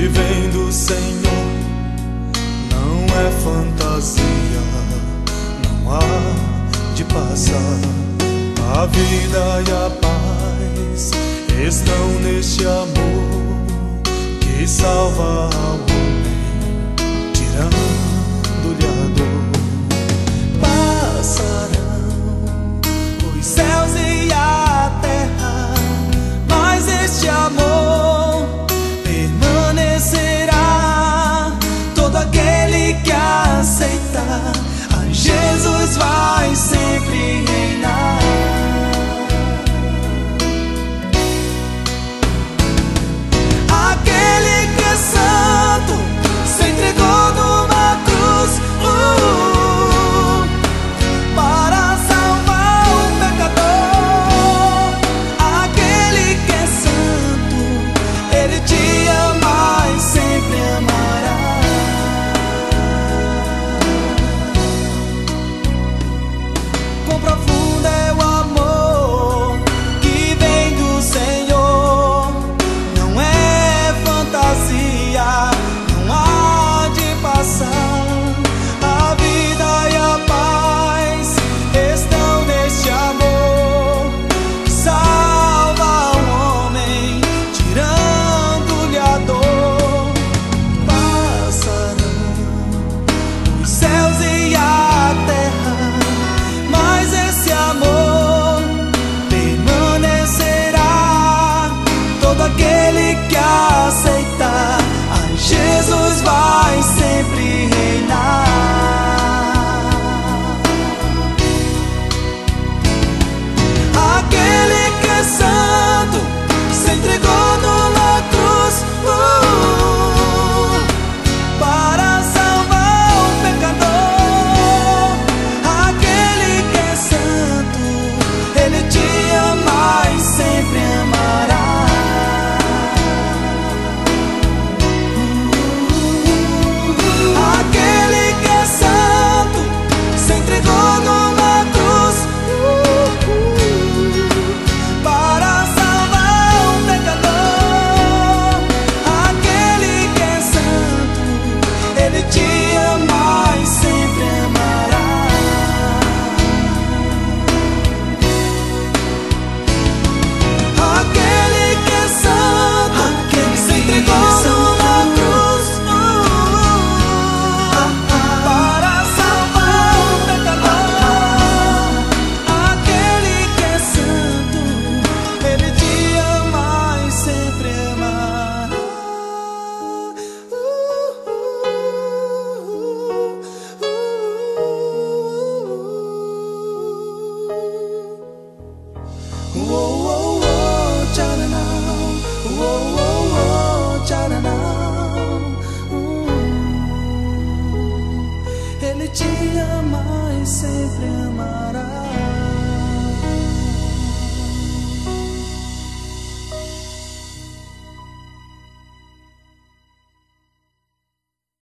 que vem do Senhor não é fantasia, não há de passar. A vida e a paz estão neste amor que salva ao homem, tirando-lhe a dor. Passarão os céus e a terra, mas este amor permanecerá. Todo aquele que aceitar a Jesus vai sempre reinar. Aquele que é santo se entregou numa cruz para salvar o pecador. Aquele que é santo, Ele te ama e sempre amará. Quão profundo é o amor que vem do Senhor, não é fantasia, não há de passar. A vida e a paz estão neste amor que salva o homem, tirando-lhe a dor. Passarão os céus e a terra, mas esse amor permanecerá. Todo aquele que aceitar a Jesus vai sempre reinar. Aquele que é santo se entregou numa cruz para salvar o pecador. Aquele que é santo, Ele te ama e sempre amará. Aquele que é santo se entregou numa cruz para salvar o pecador. Aquele que é santo, Ele te ama e sempre amará. Aquele que é santo se entregou numa cruz para salvar o pecador. Aquele que é santo, Ele te ama e sempre amará. Ele te ama e sempre amará.